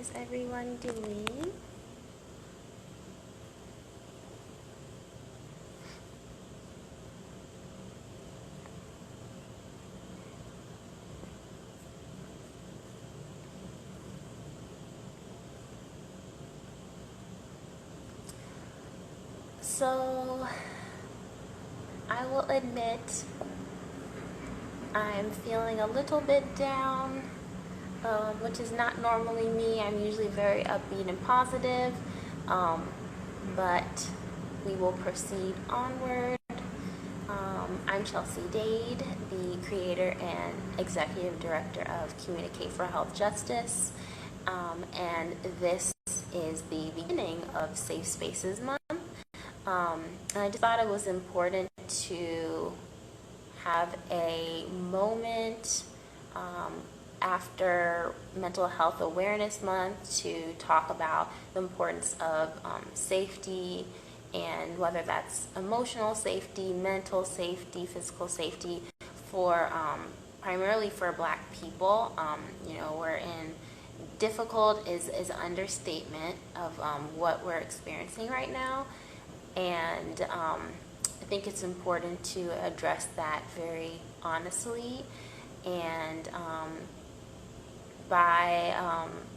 is everyone doing? So, I will admit I'm feeling a little bit down, which is not normally me. I'm usually very upbeat and positive, but we will proceed onward. I'm Chelsea Dade, the creator and executive director of Communicate for Health Justice, and this is the beginning of Safe Spaces Month. And I just thought it was important to have a moment after Mental Health Awareness Month to talk about the importance of safety, and whether that's emotional safety, mental safety, physical safety for primarily for Black people. We're in difficult is an understatement of what we're experiencing right now. And I think it's important to address that very honestly. And by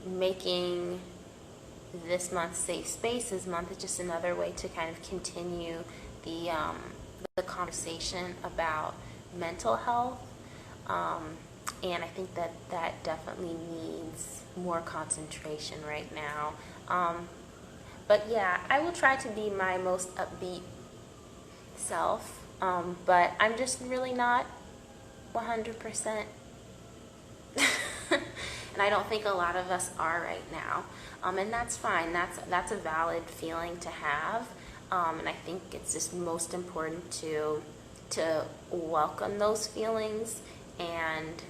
making this month Safe Spaces Month, it's just another way to kind of continue the conversation about mental health. And I think that definitely needs more concentration right now. But yeah, I will try to be my most upbeat self, but I'm just really not 100%. And I don't think a lot of us are right now. And that's fine. That's a valid feeling to have. And I think it's just most important to welcome those feelings and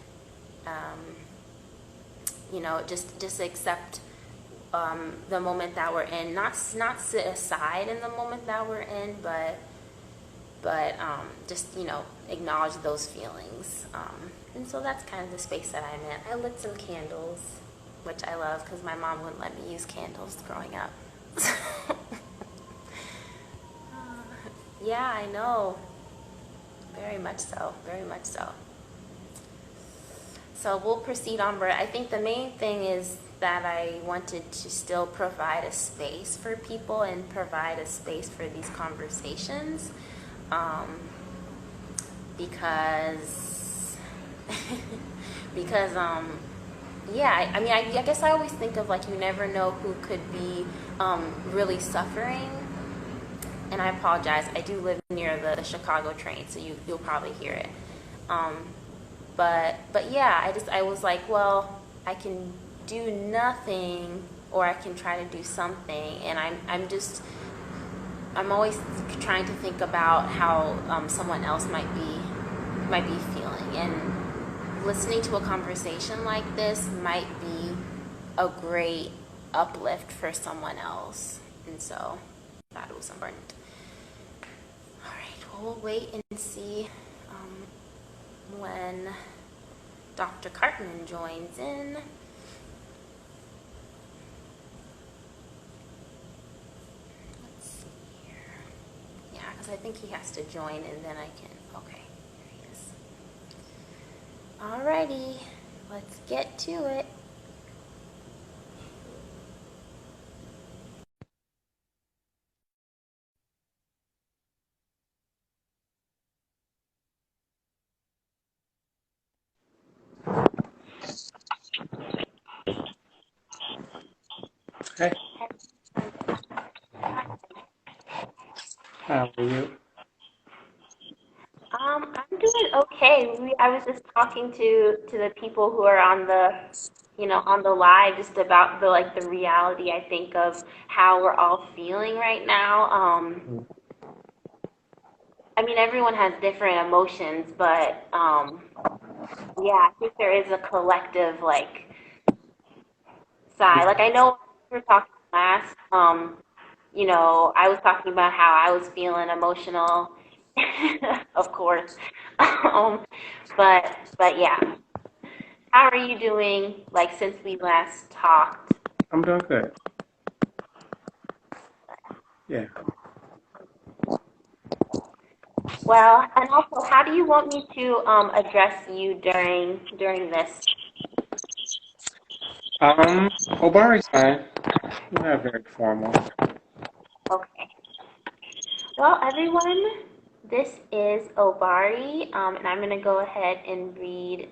just accept the moment that we're in. Not sit aside in the moment that we're in, but just acknowledge those feelings. And so that's kind of the space that I'm in. I lit some candles, which I love because my mom wouldn't let me use candles growing up. Yeah, I know. Very much so. Very much so. So we'll proceed onward. I think the main thing is that I wanted to still provide a space for people and provide a space for these conversations, because I guess I always think of, like, you never know who could be really suffering. And I apologize, I do live near the Chicago train, so you'll probably hear it. But yeah, I was like, well, I can do nothing, or I can try to do something. And I'm always trying to think about how someone else might be feeling. And listening to a conversation like this might be a great uplift for someone else. And so I thought it was important. All right, well, we'll wait and see when Dr. Cartman joins in. Let's see here. Yeah, because I think he has to join, and then I can. Okay, here he is. Alrighty, let's get to it. Hey, how are you? I'm doing okay. I was just talking to the people who are on the live, just about the reality, I think, of how we're all feeling right now. I mean, everyone has different emotions, but yeah, I think there is a collective, like, sigh. Like, I know we were talking last, I was talking about how I was feeling emotional, of course. Um, but yeah. How are you doing, like, since we last talked? I'm doing good. Yeah. Well, and also, how do you want me to address you during this? Obari's fine. We're not very formal. Okay. Well, everyone, this is Obari, and I'm going to go ahead and read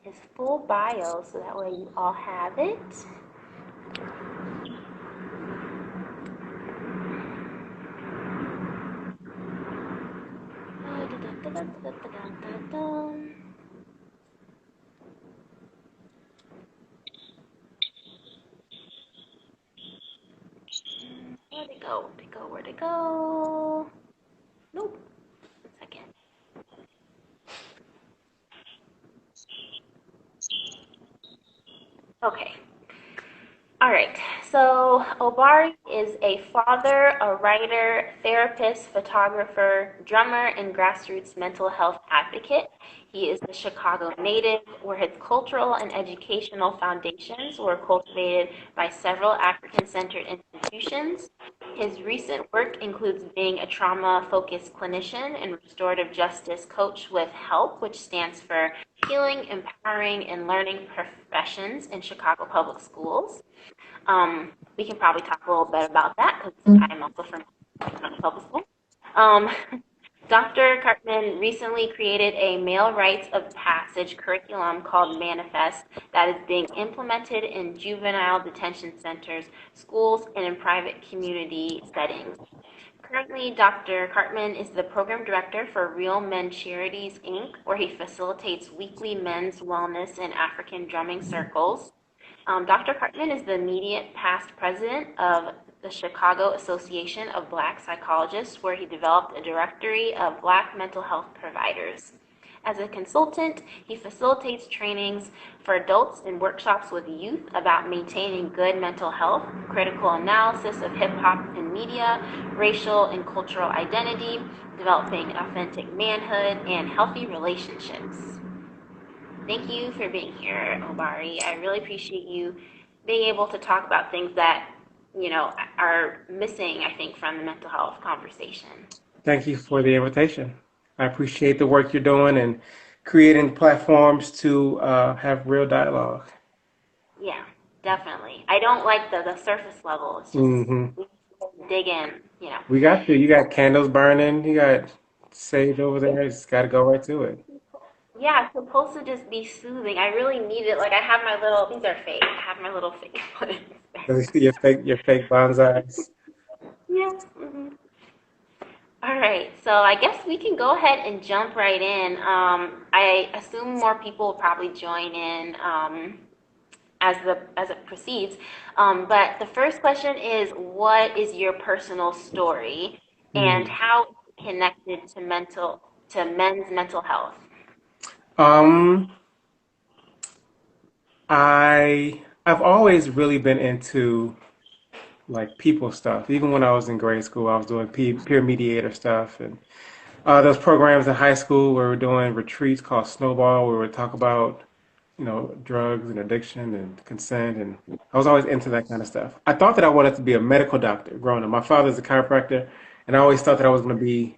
his full bio so that way you all have it. Where'd it go? Where'd it go? Where'd it go? Nope. 1 second. Okay. All right. So Obari is a father, a writer, therapist, photographer, drummer, and grassroots mental health advocate. He is a Chicago native, where his cultural and educational foundations were cultivated by several African-centered institutions. His recent work includes being a trauma-focused clinician and restorative justice coach with HELP, which stands for Healing, Empowering, and Learning Professions in Chicago Public Schools. We can probably talk a little bit about that because I'm also from public school. Um, Dr. Cartman recently created a male rites of passage curriculum called Manifest that is being implemented in juvenile detention centers, schools, and in private community settings. Currently, Dr. Cartman is the program director for Real Men Charities, Inc., where he facilitates weekly men's wellness and African drumming circles. Dr. Cartman is the immediate past president of the Chicago Association of Black Psychologists, where he developed a directory of Black mental health providers. As a consultant, he facilitates trainings for adults and workshops with youth about maintaining good mental health, critical analysis of hip hop and media, racial and cultural identity, developing authentic manhood, and healthy relationships. Thank you for being here, Obari. I really appreciate you being able to talk about things that, are missing, I think, from the mental health conversation. Thank you for the invitation. I appreciate the work you're doing and creating platforms to have real dialogue. Yeah, definitely. I don't like the surface level. It's just Hmm. we dig in. We got you. You got candles burning. You got sage over there. It's got to go right to it. Yeah, it's supposed to just be soothing. I really need it. Like I have my little, these are fake. I have my little fake ones. Your fake bonsais. Yeah. All right, so I guess we can go ahead and jump right in. I assume more people will probably join in as it proceeds. But the first question is, what is your personal story, and Mm. how is it connected to men's mental health? Um, I've always really been into like people stuff. Even when I was in grade school, I was doing peer mediator stuff, and those programs in high school where we were doing retreats called Snowball, where we would talk about drugs and addiction and consent, and I was always into that kind of stuff. I thought that I wanted to be a medical doctor growing up. My father's a chiropractor, and I always thought that I was going to be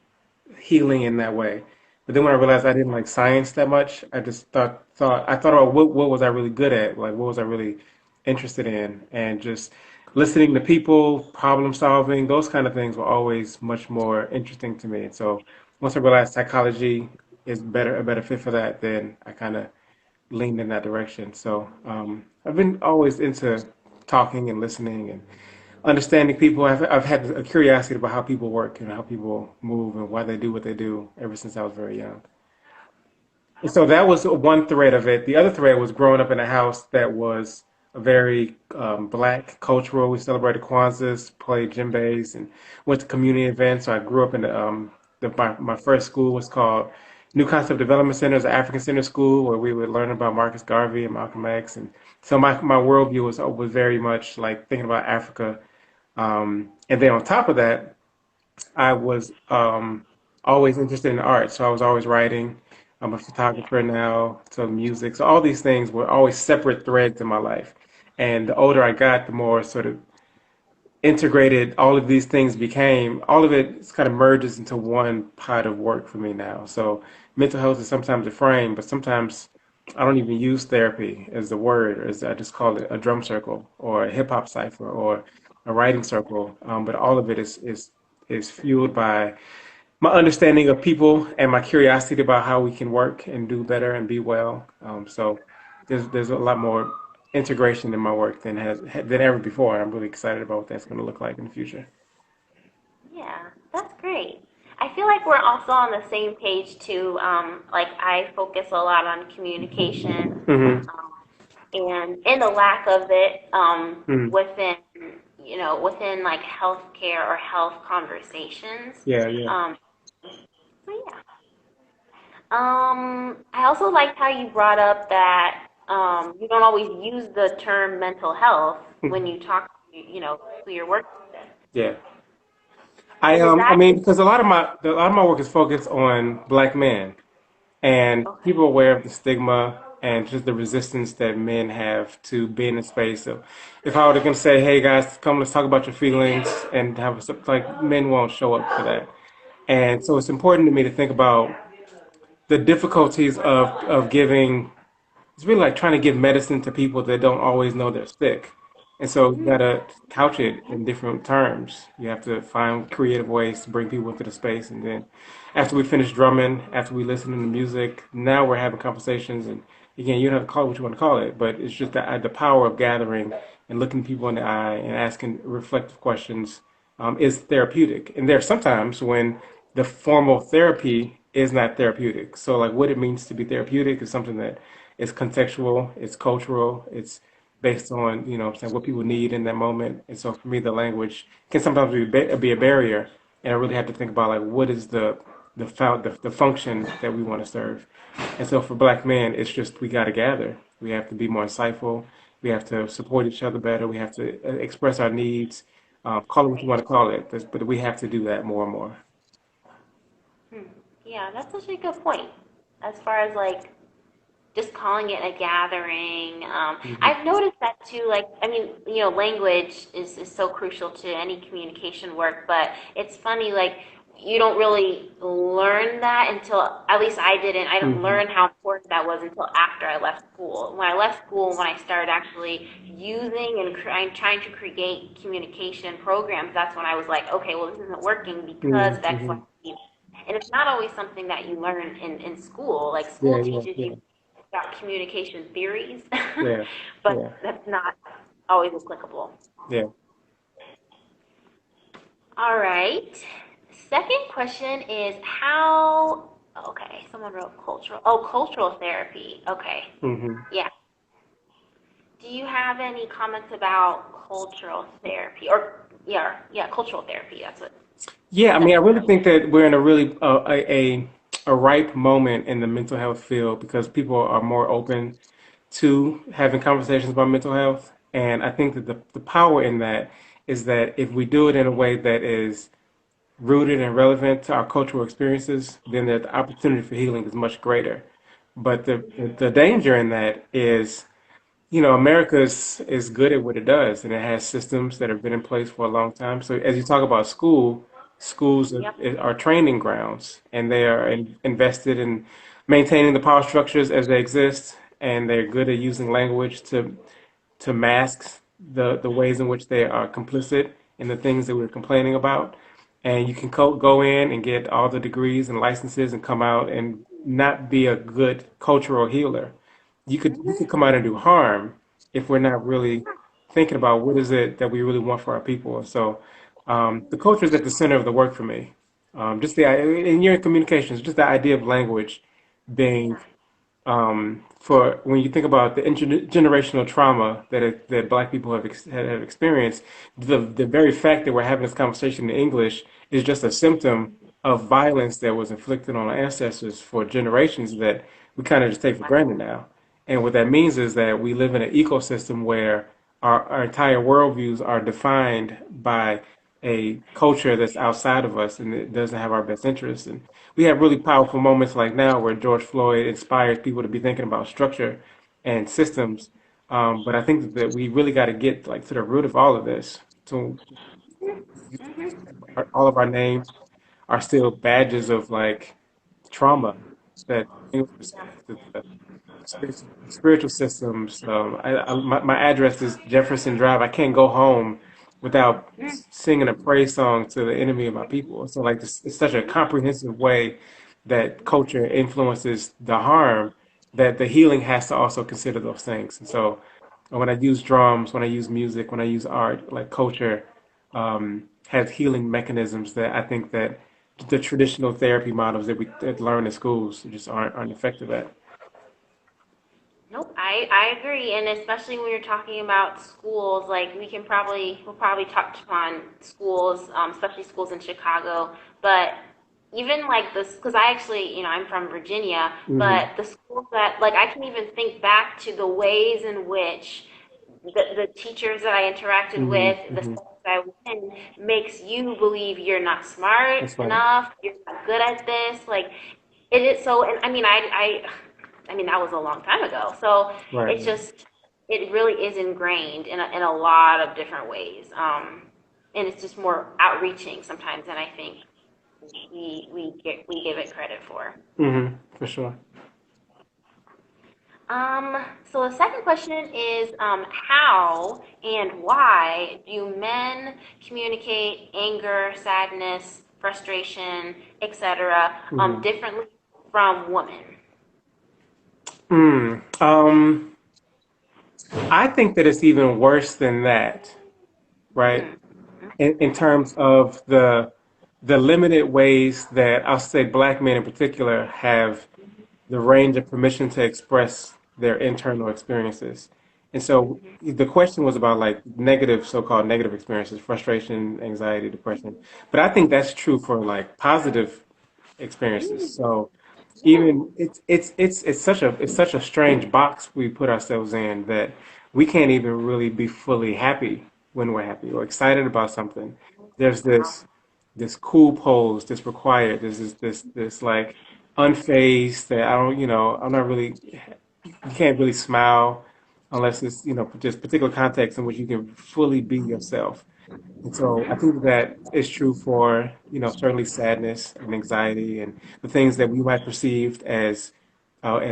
healing in that way. But then when I realized I didn't like science that much, I just thought about what was I really good at, like what was I really interested in, and just listening to people, problem solving, those kind of things were always much more interesting to me. And so once I realized psychology is a better fit for that, then I kind of leaned in that direction. So I've been always into talking and listening and understanding people. I've had a curiosity about how people work and how people move and why they do what they do ever since I was very young. And so that was one thread of it. The other thread was growing up in a house that was a very black cultural. We celebrated Kwanzaa, played djembes, and went to community events. So I grew up in my first school was called New Concept Development Center, it's an African Center school where we would learn about Marcus Garvey and Malcolm X. And so my worldview was very much like thinking about Africa. And then on top of that, I was always interested in art, so I was always writing. I'm a photographer now, so music. So all these things were always separate threads in my life. And the older I got, the more sort of integrated all of these things became. All of it kind of merges into one pot of work for me now. So mental health is sometimes a frame, but sometimes I don't even use therapy as the word, as I just call it a drum circle or a hip hop cipher or a writing circle. But all of it is fueled by my understanding of people and my curiosity about how we can work and do better and be well. So there's a lot more integration in my work than ever before. I'm really excited about what that's going to look like in the future. Yeah, that's great. I feel like we're also on the same page too. Like I focus a lot on communication, Hmm. um, and in the lack of it Hmm. within, within like healthcare or health conversations. Yeah, yeah. Um, so yeah. I also liked how you brought up that you don't always use the term mental health when Mhm. you talk, who you're working with. Yeah. And is I that mean, because a lot of my work is focused on black men, and okay? people are aware of the stigma and just the resistance that men have to being in space. So if I were to say, "Hey guys, come let's talk about your feelings," and like men won't show up for that, and so it's important to me to think about the difficulties of giving. It's really like trying to give medicine to people that don't always know they're sick. And so you gotta couch it in different terms. You have to find creative ways to bring people into the space. And then after we finish drumming, after we listen to the music, now we're having conversations. And again, you don't have to call it what you want to call it, but it's just the power of gathering and looking people in the eye and asking reflective questions is therapeutic. And there are sometimes when the formal therapy is not therapeutic. So, like, what it means to be therapeutic is something that is contextual, it's cultural, it's based on, what I'm saying, what people need in that moment. And so, for me, the language can sometimes be a barrier, and I really have to think about like what is the function that we want to serve. And so, for Black men, it's just we got to gather. We have to be more insightful. We have to support each other better. We have to express our needs. Call it what you want to call it, but we have to do that more and more. Hmm. Yeah, that's such a good point. As far as like just calling it a gathering, Hmm. I've noticed that too. Like, I mean, language is so crucial to any communication work, but it's funny, like, you don't really learn that until, at least I didn't. I didn't Hmm. learn how important that was until after I left school. When I left school, when I started actually using and trying to create communication programs, that's when I was like, okay, well, this isn't working because of X, Y, Hmm. Z. And it's not always something that you learn in school. Like Yeah, school yeah, teaches yeah, you about communication theories, yeah, but yeah, that's not always applicable. yeah. All right. Second question is how, okay, someone wrote cultural, cultural therapy. Okay. Hmm. Yeah. Do you have any comments about cultural therapy yeah, cultural therapy. That's what Yeah, I mean, I that's really think that we're in a really a ripe moment in the mental health field because people are more open to having conversations about mental health, and I think that the power in that is that if we do it in a way that is rooted and relevant to our cultural experiences, then the opportunity for healing is much greater. But the danger in that is America is good at what it does, and it has systems that have been in place for a long time. So as you talk about schools Yep. are training grounds, and they are invested in maintaining the power structures as they exist, and they're good at using language to mask the ways in which they are complicit in the things that we're complaining about. And you can go in and get all the degrees and licenses and come out and not be a good cultural healer. You could come out and do harm if we're not really thinking about what is it that we really want for our people. And so the culture is at the center of the work for me. Just in your communications, just the idea of language being for when you think about the intergenerational trauma that Black people have experienced, the very fact that we're having this conversation in English is just a symptom of violence that was inflicted on our ancestors for generations that we kind of just take for granted now. And what that means is that we live in an ecosystem where our entire worldviews are defined by a culture that's outside of us and it doesn't have our best interests. And we have really powerful moments like now where George Floyd inspires people to be thinking about structure and systems But I think that we really got to get like to the root of all of this. So all of our names are still badges of like trauma that spiritual systems. My address is Jefferson Drive. I can't go home without singing a praise song to the enemy of my people. So like this, it's such a comprehensive way that culture influences the harm that the healing has to also consider those things. And so when I use drums, when I use music, when I use art, like culture has healing mechanisms that I think that the traditional therapy models that we that learn in schools just aren't effective at. Nope, I agree, and especially when you're talking about schools, like we'll probably touch upon schools, especially schools in Chicago, but even like this, because I actually, I'm from Virginia, Hmm. but the schools that, like, I can even think back to the ways in which the teachers that I interacted Hmm. with, the Hmm. stuff that I was in, makes you believe you're not smart That's right. enough, you're not good at this, like, it is so, and I mean, I mean, that was a long time ago. So Right. it's just, it really is ingrained in a lot of different ways. And it's just more outreaching sometimes than I think we give it credit for. Hmm. For sure. So the second question is, how and why do men communicate anger, sadness, frustration, etc., Hmm. differently from women? Mm. I think that it's even worse than that, right? Mm, In terms of the limited ways that I'll say black men in particular have the range of permission to express their internal experiences. And so the question was about like negative, so-called negative experiences, frustration, anxiety, depression. But I think that's true for like positive experiences. So even it's such a strange box we put ourselves in that we can't even really be fully happy when we're happy or excited about something. There's this cool pose that's required. There's this like unfazed that I don't, I'm not really, you can't really smile unless it's, just particular context in which you can fully be yourself. And so I think that is true for, certainly sadness and anxiety and the things that we might perceive as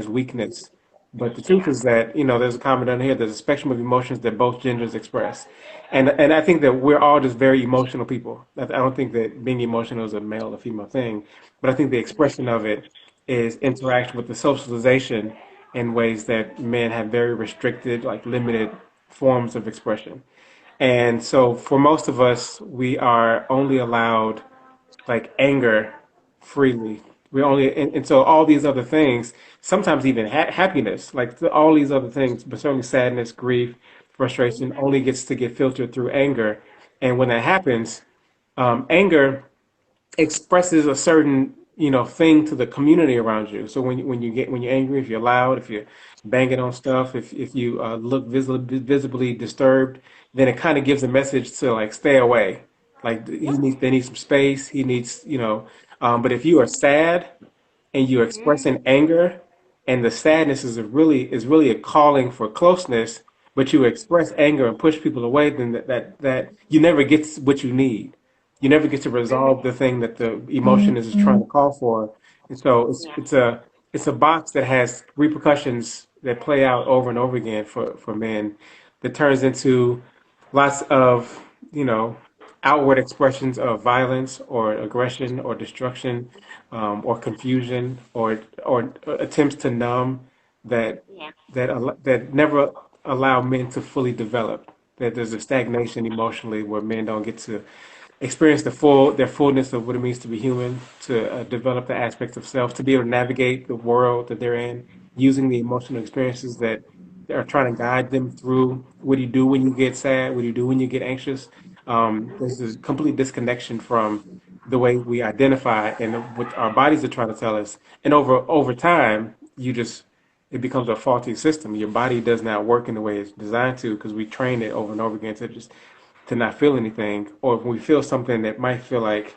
weakness. But the truth yeah. is that, there's a comment on here, there's a spectrum of emotions that both genders express. And I think that we're all just very emotional people. I don't think that being emotional is a male or female thing, but I think the expression of it is interaction with the socialization in ways that men have very restricted, like limited forms of expression. And so for most of us, we are only allowed like anger freely. We only, and so all these other things, sometimes even happiness, like all these other things, but certainly sadness, grief, frustration only gets to get filtered through anger. And when that happens, anger expresses a certain thing to the community around you. So when you're angry, if you're loud, if you're banging on stuff, if you look visibly disturbed, then it kind of gives a message to like stay away. Like Yep. they need some space. He needs But if you are sad and you're expressing anger, and the sadness is really a calling for closeness, but you express anger and push people away, then that you never get what you need. You never get to resolve the thing that the emotion is trying to call for. And so Yeah. it's a box that has repercussions that play out over and over again for men that turns into lots of, you know, outward expressions of violence or aggression or destruction, or confusion or attempts to numb that Yeah. that never allow men to fully develop. That there's a stagnation emotionally where men don't get to experience their fullness of what it means to be human, to develop the aspects of self, to be able to navigate the world that they're in, using the emotional experiences that are trying to guide them through. What do you do when you get sad? What do you do when you get anxious? There's a complete disconnection from the way we identify and what our bodies are trying to tell us. And over time, it becomes a faulty system. Your body does not work in the way it's designed to because we train it over and over again to not feel anything, or if we feel something that might feel like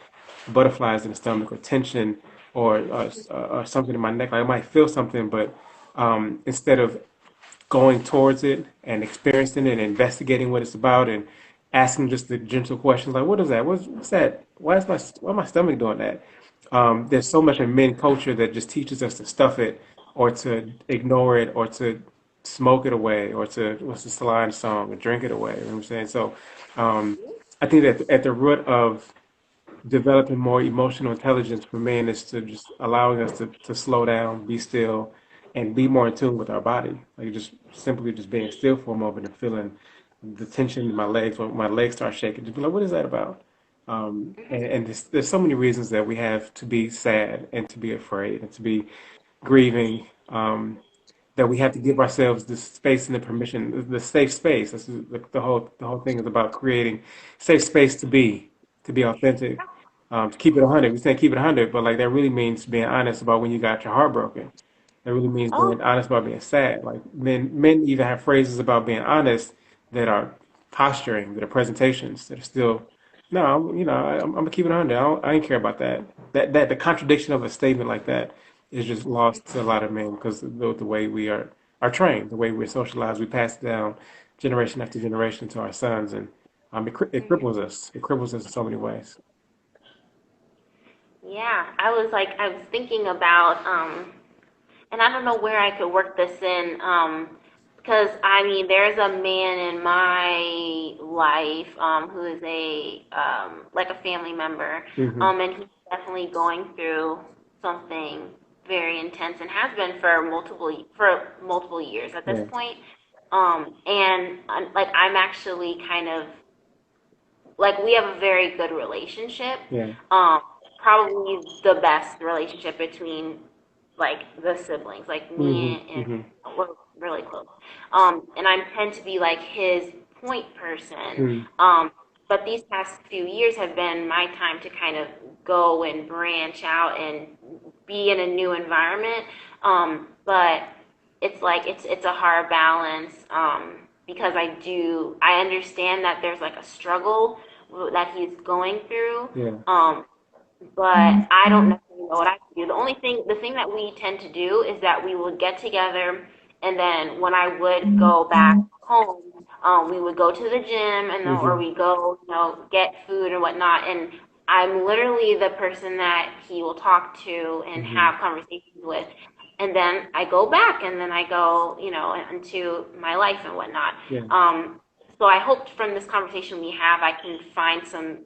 butterflies in the stomach or tension or something in my neck, like I might feel something, but instead of going towards it and experiencing it and investigating what it's about and asking just the gentle questions like, what is that? What's that? Why is my stomach doing that? There's so much in men culture that just teaches us to stuff it or to ignore it or to smoke it away or to what's the salon song or drink it away. You know what I'm saying? So um, I think that at the root of developing more emotional intelligence for men is to just allowing us to slow down, be still, and be more in tune with our body. Like just simply just being still for a moment and feeling the tension in my legs when my legs start shaking. Just be like, what is that about? And there's so many reasons that we have to be sad and to be afraid and to be grieving. That we have to give ourselves the space and the permission, the safe space. That's the whole thing is about creating safe space to be authentic, to keep it 100. We say keep it 100, but like that really means being honest about when you got your heart broken. That really means Oh, being honest about being sad. Like men even have phrases about being honest that are posturing, that are presentations, that are still. No, I'm gonna keep it 100. I ain't care about that. That the contradiction of a statement like that is just lost to a lot of men because the way we are trained, the way we're socialized, we pass it down generation after generation to our sons, and it cripples us. It cripples us in so many ways. yeah. I was thinking about, and I don't know where I could work this in, because I mean, there's a man in my life, who is like a family member, Hmm. and he's definitely going through something very intense and has been for multiple years at this Yeah, point. And like I'm actually kind of like we have a very good relationship. yeah. Um, Probably the best relationship between like the siblings, like Hmm. me and Hmm. we're really close. And I tend to be like his point person. Hmm. But these past few years have been my time to kind of go and branch out and be in a new environment. But it's like it's a hard balance, because I understand that there's like a struggle that he's going through. Yeah. Um, but I don't necessarily know what I can do. The thing that we tend to do is that we would get together, and then when I would go back home, we would go to the gym, and then, or Hmm. we go, get food and whatnot. And I'm literally the person that he will talk to and Hmm. have conversations with. And then I go back, and then I go, into my life and whatnot. Yeah. So I hoped from this conversation we have, I can find some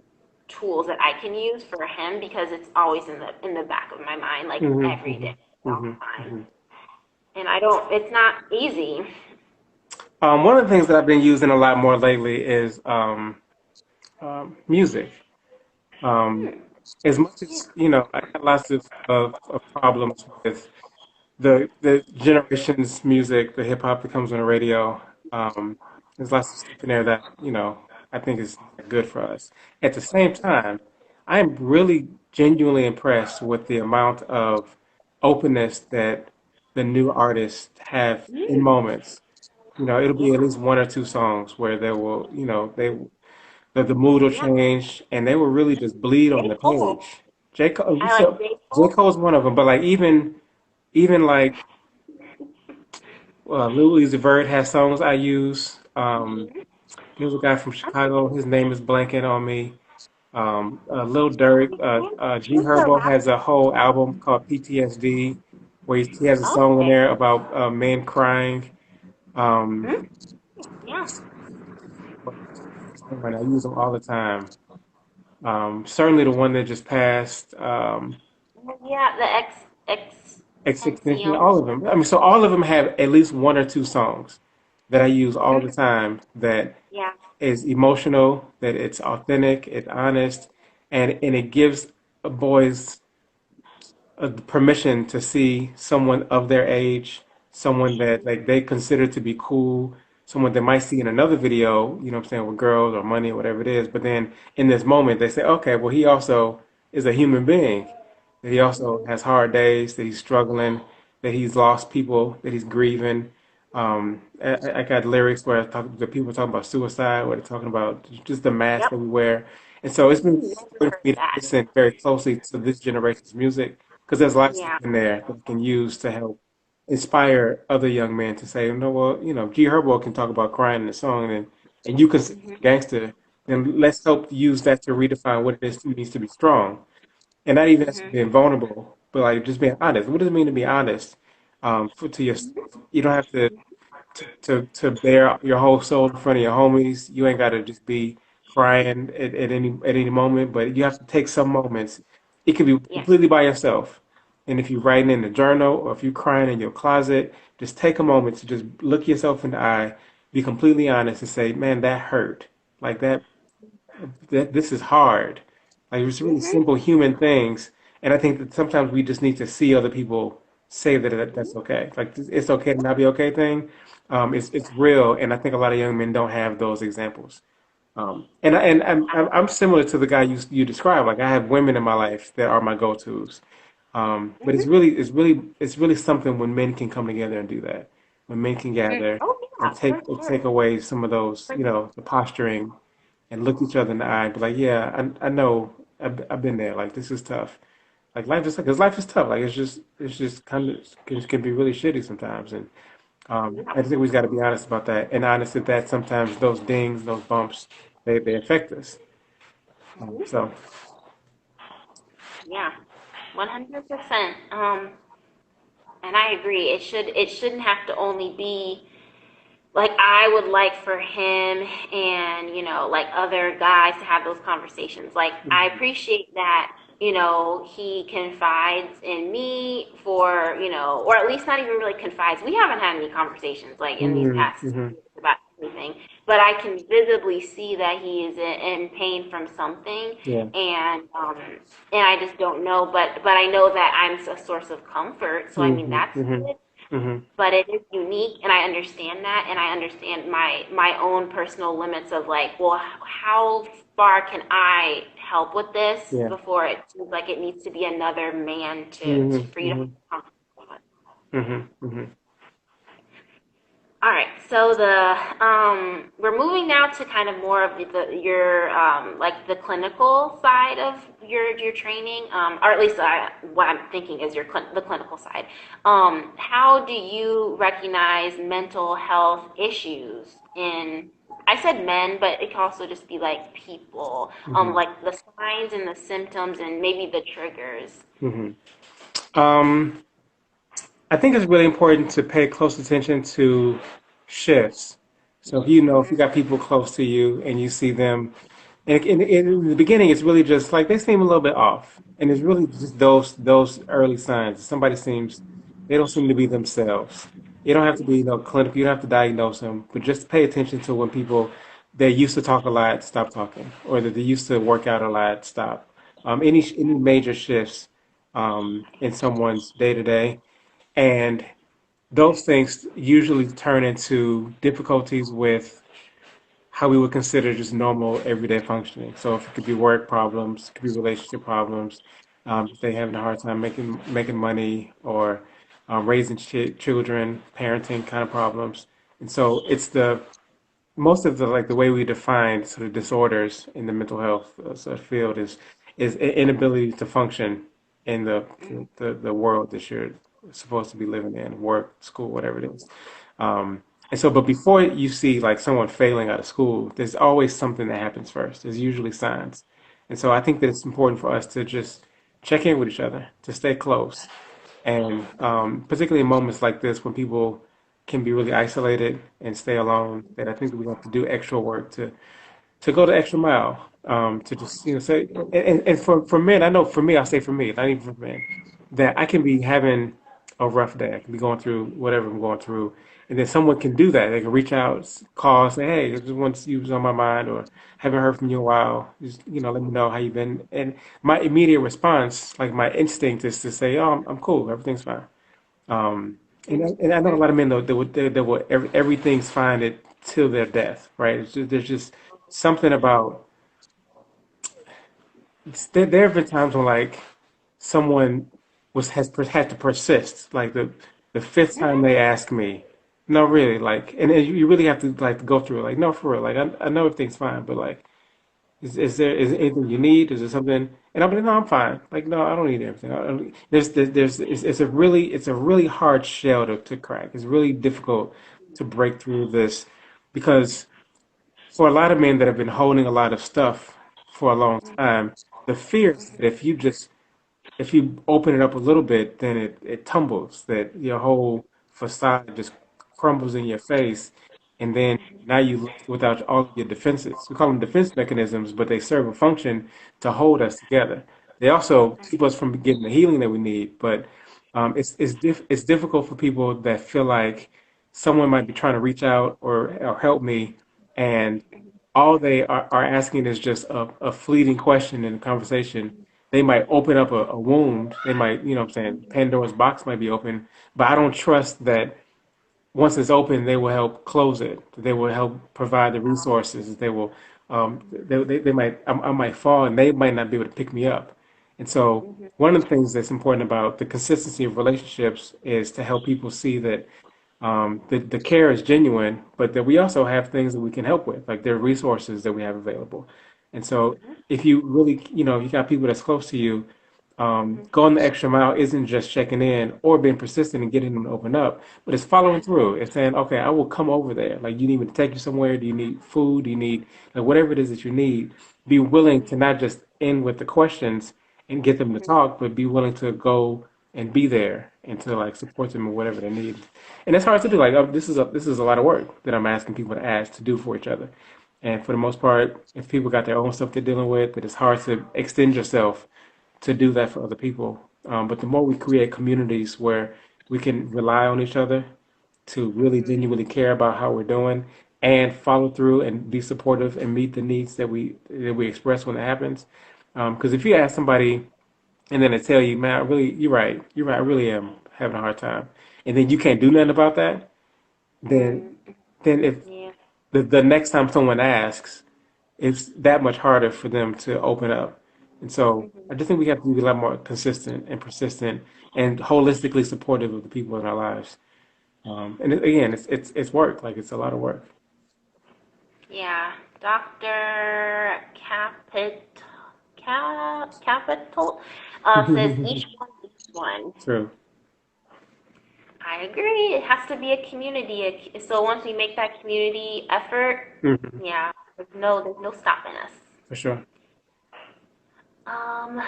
tools that I can use for him because it's always in the back of my mind, like Hmm. every Hmm. day, all Hmm. the time. Hmm. And I don't. It's not easy. One of the things that I've been using a lot more lately is music. Um, as much Yeah. as I got lots of problems with the generation's music, the hip hop that comes on the radio. Um, there's lots of stuff in there that I think is not good for us. At the same time, I'm really genuinely impressed with the amount of openness that the new artists have in Mm, moments. It'll be at yeah. least one or two songs where they will, the mood will Yeah. change, and they will really just bleed on J. the Cole. page. J. Cole, I like so J. J. Cole. Cole's one of them, but like even like Lil Uzi Vert has songs I use. Mhm. There's a guy from I'm Chicago. His name is blanking on me. Lil Durk, G Who's the Herbo has rapper? a whole album called PTSD, where he has a song in Okay. there about men crying. Um, Mhm. Yeah. I use them all the time. Certainly the one that just passed, Yeah. The Extinction, Extension. all of them. I mean, so all of them have at least one or two songs that I use all the time that Yeah. is emotional, that it's authentic, it's honest, and it gives boys permission to see someone of their age, someone that like they consider to be cool, someone they might see in another video, what I'm saying, with girls or money or whatever it is. But then in this moment, they say, okay, well, he also is a human being, that he also has hard days, that he's struggling, that he's lost people, that he's grieving. I got lyrics where the people talking about suicide, where they're talking about just the mask Yep. that we wear. And so it's been Never important heard for me to that. listen very closely to this generation's music because there's lots Yeah. in there that we can use to help. inspire other young men to say, no, well, G Herbo can talk about crying in a song, and you can say Mhm. gangster, then let's help use that to redefine what it means to be strong, and not even as Mhm. being vulnerable, but like just being honest. What does it mean to be honest? To yourself, you don't have to bear your whole soul in front of your homies. You ain't got to just be crying at any moment, but you have to take some moments. It could be Yeah. completely by yourself. And if you're writing in a journal or if you're crying in your closet, just take a moment to just look yourself in the eye, be completely honest, and say, "Man, that hurt. Like that this is hard." Like it's really Mhm. simple human things, and I think that sometimes we just need to see other people say that's Mhm. okay. Like it's okay to not be okay thing. It's real, and I think a lot of young men don't have those examples. And I'm similar to the guy you described. Like I have women in my life that are my go-tos. But Mhm. it's really something when men can come together and do that. When men can Mm. gather Oh and yeah, for take sure. away some of those, For sure. the posturing and look each other in the eye and be like, yeah, I know I've been there. Like this is tough. Like because life is tough. Like it's just kind of can be really shitty sometimes. And Yeah. I just think we just got to be honest about that and honest that sometimes those dings, those bumps, they affect us. Mhm. So Yeah. 100%. And I agree. It shouldn't have to only be like I would like for him and like other guys to have those conversations. Like I mhm, appreciate that he confides in me for or at least not even really confides. We haven't had any conversations like in these mhm, past mhm, years about anything, but I can visibly see that he is in pain from something, yeah, and I just don't know, but I know that I'm a source of comfort, so I mean mhm, that's mhm, good, mhm, but it is unique, and I understand that, and I understand my own personal limits of like, well, how far can I help with this yeah. before it seems like it needs to be another man to Mhm, for you to mhm, feel comfortable with. mhm, mhm, All right, so we're moving now to kind of more of your like the clinical side of your training, or at least what I'm thinking is the clinical side. How do you recognize mental health issues in? I said men, but it can also just be like people, mhm, like the signs and the symptoms and maybe the triggers. mhm. Um, I think it's really important to pay close attention to shifts. So if you Mhm. got people close to you and you see them, and in the beginning, it's really just like they seem a little bit off, and it's really just those early signs. They don't seem to be themselves. You don't have to be clinical. You don't have to diagnose them, but just pay attention to when people they used to talk a lot stop talking, or that they used to work out a lot stop. Any major shifts in someone's day to day. And those things usually turn into difficulties with how we would consider just normal everyday functioning. So if it could be work problems, it could be relationship problems, if they having a hard time making money or raising children, parenting kind of problems. And so it's the most of the way we define sort of disorders in the mental health sort of field is inability to function in the world that you're supposed to be living in, work, school, whatever it is. And so, but before you see like someone failing out of school, there's always something that happens first. There's usually signs. And so I think that it's important for us to just check in with each other, to stay close. And particularly in moments like this when people can be really isolated and stay alone, that I think that we have to do extra work to go the extra mile, to just say, and for men, I know for me, I'll say for me, not even for men, that I can be having a rough day. I can be going through whatever I'm going through, and then someone can do that. They can reach out, call, say, "Hey, I just want to see what's on my mind," or "Haven't heard from you in a while. Just let me know how you've been." And my immediate response, like my instinct, is to say, "Oh, I'm cool. Everything's fine." Um, and I know a lot of men though that would everything's fine it till their death, right? There's just something about there have been times when like someone has had to persist, like the fifth time they ask me, no, really, like, and you really have to like go through it, like, no, for real, like I know everything's fine, but like is there anything you need? Is there something? And I'm like, no, I'm fine. Like, no, I don't need everything. I don't, it's a really hard shell to crack. It's really difficult to break through this because for a lot of men that have been holding a lot of stuff for a long time, the fear is that if you open it up a little bit, then it tumbles, that your whole facade just crumbles in your face. And then now you left without all of your defenses. We call them defense mechanisms, but they serve a function to hold us together. They also keep us from getting the healing that we need. But it's difficult for people that feel like someone might be trying to reach out or help me, and all they are asking is just a fleeting question in a conversation. They might open up a wound. They might, you know what I'm saying, Pandora's box might be open, but I don't trust that once it's open, they will help close it. They will help provide the resources. They might, I might fall and they might not be able to pick me up. And so one of the things that's important about the consistency of relationships is to help people see that the care is genuine, but that we also have things that we can help with, like there are resources that we have available. And so if you really, you got people that's close to you, going the extra mile isn't just checking in or being persistent and getting them to open up, but it's following through. It's saying, okay, I will come over there. Like, you need me to take you somewhere? Do you need food? Do you need, like, whatever it is that you need? Be willing to not just end with the questions and get them to talk, but be willing to go and be there and to like support them in whatever they need. And it's hard to do. Like, this is a lot of work that I'm asking people to ask to do for each other. And for the most part, if people got their own stuff they're dealing with, that it's hard to extend yourself to do that for other people. But the more we create communities where we can rely on each other to really genuinely care about how we're doing and follow through and be supportive and meet the needs that we express when it happens. Because if you ask somebody and then they tell you, man, I really, you're right, I really am having a hard time, and then you can't do nothing about that, then if Yeah. the next time someone asks, it's that much harder for them to open up. And so I just think we have to be a lot more consistent and persistent and holistically supportive of the people in our lives. Again, it's work. Like, it's a lot of work. Yeah. Dr. Capital says each one each one. True. I agree. It has to be a community. So once we make that community effort, Hmm. yeah, there's no stopping us. For sure. Um,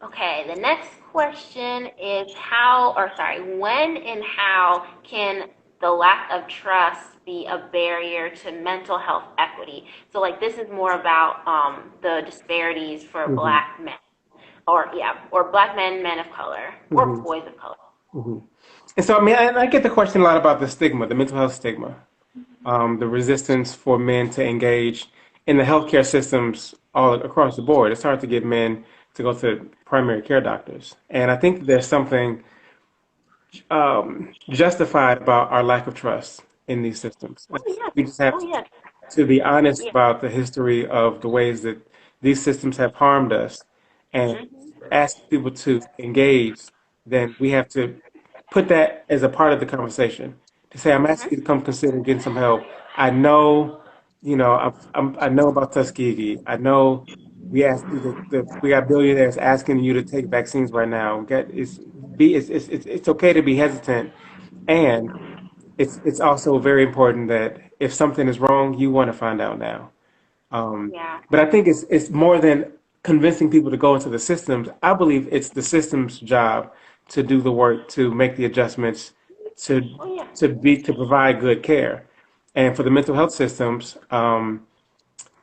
okay, the next question is how, or sorry, when and how can the lack of trust be a barrier to mental health equity? So like this is more about the disparities for Hmm. black men, or yeah, or black men, men of color, or Hmm. boys of color. Hmm. And so, I mean, I get the question a lot about the stigma, the mental health stigma, the resistance for men to engage in the healthcare systems all across the board. It's hard to get men to go to primary care doctors. And I think there's something justified about our lack of trust in these systems. Oh yes, We just have oh yes, to be honest yeah. about the history of the ways that these systems have harmed us and Hmm. ask people to engage, then we have to put that as a part of the conversation. To say, I'm asking you to come consider getting some help. I know, I know about Tuskegee. I know we got billionaires asking you to take vaccines right now. It's okay to be hesitant, and it's also very important that if something is wrong, you want to find out now. Um, Yeah. but I think it's more than convincing people to go into the systems. I believe it's the system's job to do the work, to make the adjustments, to Oh yeah. to provide good care. And for the mental health systems,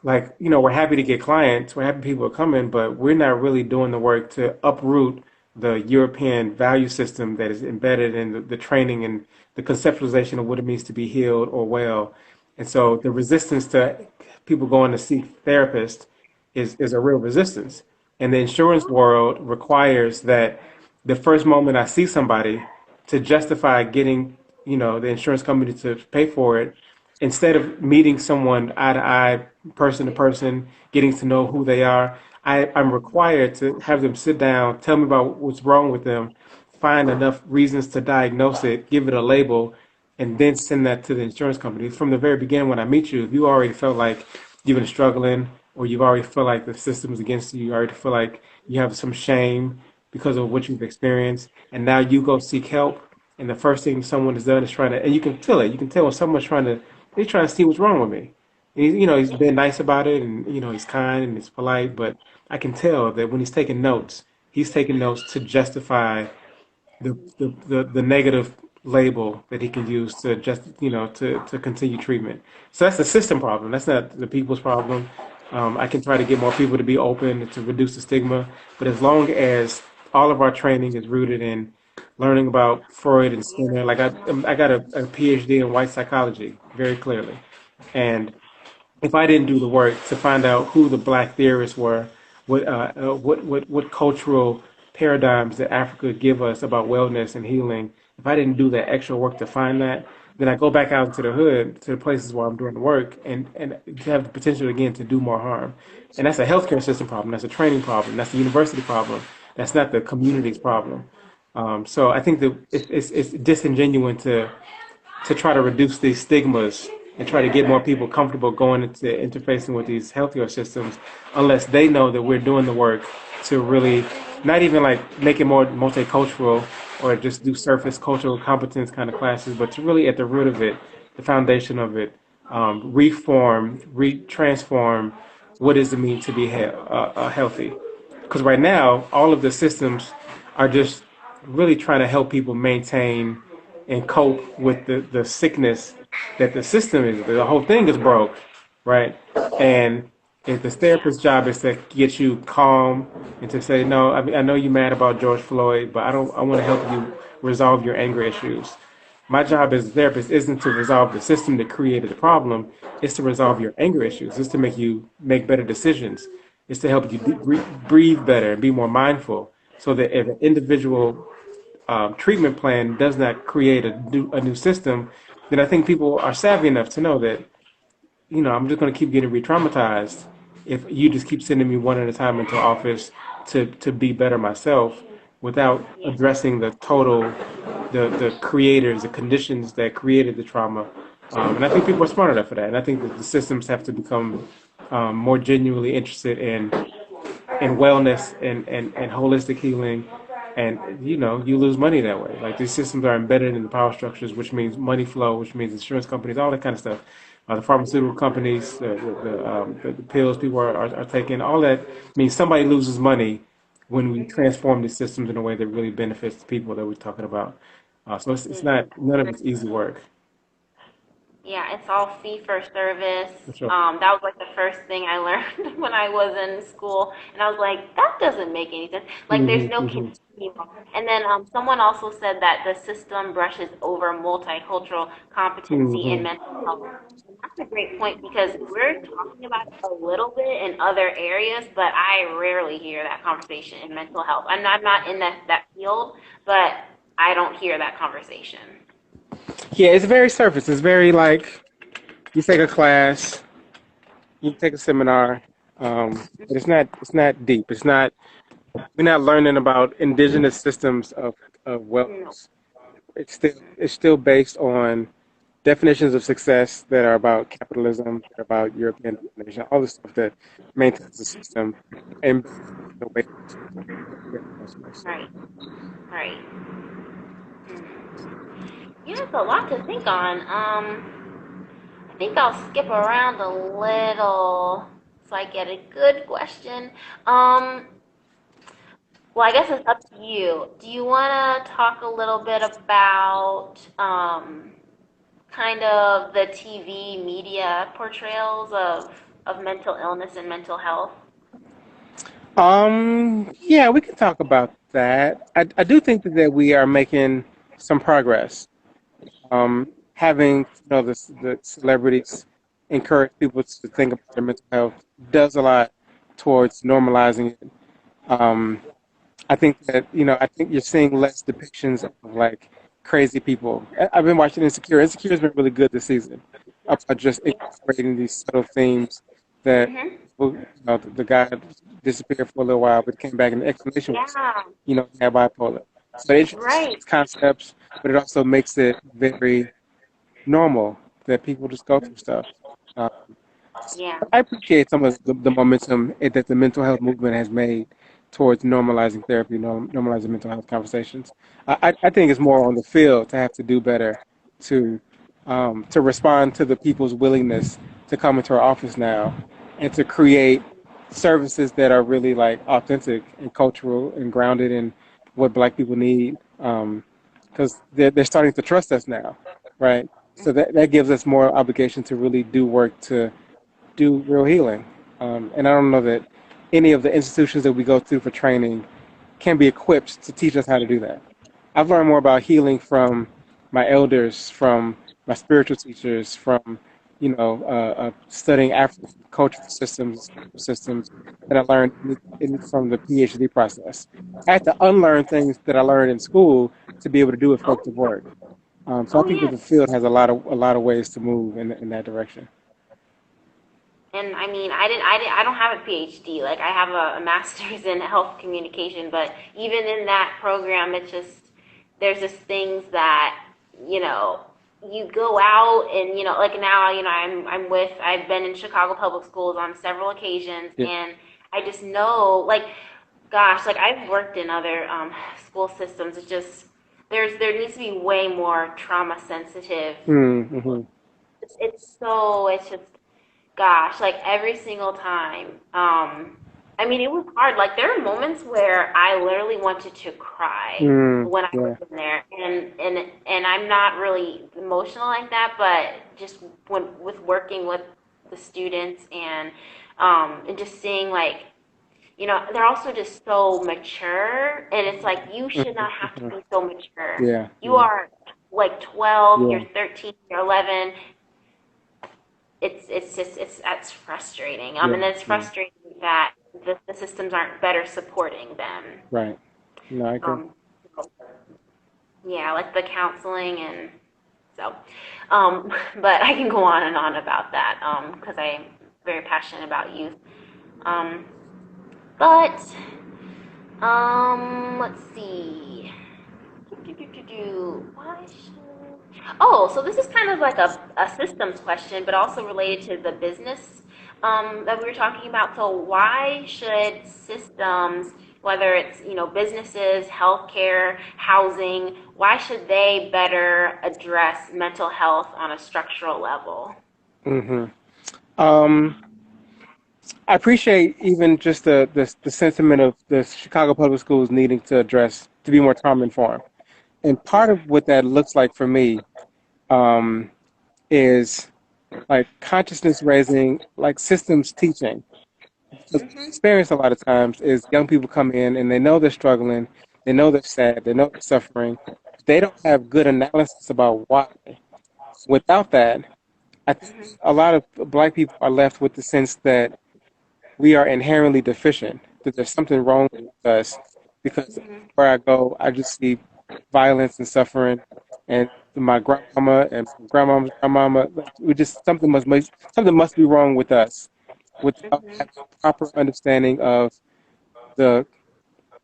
like, we're happy to get clients, we're happy people are coming, but we're not really doing the work to uproot the European value system that is embedded in the training and the conceptualization of what it means to be healed or well. And so the resistance to people going to seek therapists is a real resistance. And the insurance world requires that the first moment I see somebody, to justify getting, the insurance company to pay for it, instead of meeting someone eye to eye, person to person, getting to know who they are, I'm required to have them sit down, tell me about what's wrong with them, find enough reasons to diagnose it, give it a label, and then send that to the insurance company. From the very beginning, when I meet you, if you already felt like you've been struggling, or you already feel like the system is against you. You already feel like you have some shame because of what you've experienced, and now you go seek help. And the first thing someone has done is trying to, and you can feel it. You can tell when someone's trying to, they're trying to see what's wrong with me. And he's been nice about it, and he's kind and he's polite, but I can tell that when he's taking notes to justify the negative label that he can use to just to continue treatment. So that's the system problem. That's not the people's problem. I can try to get more people to be open to reduce the stigma, but as long as all of our training is rooted in learning about Freud and Skinner, like I got a PhD in white psychology very clearly, and if I didn't do the work to find out who the black theorists were, what cultural paradigms that Africa give us about wellness and healing, if I didn't do that extra work to find that, then I go back out into the hood, to the places where I'm doing the work, and have the potential again to do more harm. And that's a healthcare system problem. That's a training problem. That's a university problem. That's not the community's problem. So I think that it's disingenuous to try to reduce these stigmas and try to get more people comfortable going into interfacing with these healthcare systems unless they know that we're doing the work to really not even like make it more multicultural or just do surface cultural competence kind of classes, but to really at the root of it, the foundation of it, transform what does it mean to be healthy. Because right now, all of the systems are just really trying to help people maintain and cope with the sickness that the system is. The whole thing is broke, right? And if the therapist's job is to get you calm and to say, no, I mean, I know you're mad about George Floyd, but I want to help you resolve your anger issues. My job as a therapist isn't to resolve the system that created the problem. It's to resolve your anger issues. It's to make you make better decisions. It's to help you breathe better and be more mindful so that if an individual treatment plan does not create a new system, then I think people are savvy enough to know that, I'm just going to keep getting re-traumatized if you just keep sending me one at a time into office to be better myself without addressing the creators, the conditions that created the trauma. And I think people are smart enough for that. And I think that the systems have to become more genuinely interested in wellness and holistic healing. And you lose money that way. Like these systems are embedded in the power structures, which means money flow, which means insurance companies, all that kind of stuff. The pharmaceutical companies, the pills people are taking, all that means somebody loses money when we transform these systems in a way that really benefits the people that we're talking about. So it's not none of it's easy work. Yeah, it's all fee for service. For sure. That was like the first thing I learned when I was in school, and I was like, that doesn't make any sense. Like, there's no Hmm. continuum. And then someone also said that the system brushes over multicultural competency in Hmm. mental health. And that's a great point because we're talking about it a little bit in other areas, but I rarely hear that conversation in mental health. I'm not in that field, but I don't hear that conversation. Yeah, it's very surface. It's very like you take a class, you take a seminar, but it's not deep. We're not learning about indigenous systems of No. wellness. It's still based on definitions of success that are about capitalism, that are about European domination, all the stuff that maintains the system and the way to Right, right. Mm. Yeah, it's a lot to think on. I think I'll skip around a little so I get a good question. Um, well, I guess it's up to you. Do you want to talk a little bit about kind of the TV media portrayals of mental illness and mental health? Yeah, we can talk about that. I do think that we are making some progress. Having the celebrities encourage people to think about their mental health does a lot towards normalizing it. Um, I think that I think you're seeing less depictions of like crazy people. I've been watching Insecure. Insecure has been really good this season about just incorporating these subtle themes that Mm-hmm. the guy disappeared for a little while, but came back, and the explanation was Yeah, he had bipolar. So it introduces right. these concepts, but it also makes it very normal that people just go through stuff. Uh, Yeah. I appreciate some of the momentum that the mental health movement has made towards normalizing therapy, normalizing mental health conversations. I think it's more on the field to have to do better to to respond to the people's willingness to come into our office now and to create services that are really like authentic and cultural and grounded in what Black people need. Because they're starting to trust us now, right? So that gives us more obligation to really do work to do real healing. And I don't know that any of the institutions that we go through for training can be equipped to teach us how to do that. I've learned more about healing from my elders, from my spiritual teachers, from studying African cultural systems that I learned from the PhD process. I had to unlearn things that I learned in school to be able to do Oh, effective work. So I oh think that yeah. the field has a lot of ways to move in that direction. And I mean, I don't have a PhD. Like, I have a master's in health communication, but even in that program, it's just, there's just things that, you know, you go out and, like now, I've been in Chicago public schools on several occasions, Yeah. and I just know, like, gosh, like I've worked in other school systems. It's just, there needs to be way more trauma sensitive. Mm-hmm. It's just, gosh, like every single time. I mean, it was hard. Like there are moments where I literally wanted to cry Mm, when I was yeah. in there, and I'm not really emotional like that, but just when with working with the students and just seeing like, they're also just so mature, and it's like you should not have to Mm-hmm. be so mature. Yeah. You Yeah. are like 12, Yeah. you're 13, you're 11. That's frustrating. Yeah. And it's Yeah. frustrating that the systems aren't better supporting them. Right. No, I agree. Um, yeah, like the counseling and so. But I can go on and on about that because I'm very passionate about youth. Um, but let's see. Why should... Oh, so this is kind of like a systems question, but also related to the business that we were talking about. So why should systems, whether it's, businesses, healthcare, housing, why should they better address mental health on a structural level? Mm-hmm. Um, I appreciate even just the sentiment of the Chicago Public Schools needing to be more trauma informed. And part of what that looks like for me um, is like consciousness raising, like systems teaching. Because what I Mm-hmm. experience a lot of times is young people come in and they know they're struggling, they know they're sad, they know they're suffering. They don't have good analysis about why. Without that, I think Mm-hmm. a lot of Black people are left with the sense that we are inherently deficient, that there's something wrong with us because Mm-hmm. where I go, I just see violence and suffering, and my grandmama and grandmama's grandmama, like, we just something must be wrong with us without Mm-hmm. having a proper understanding of the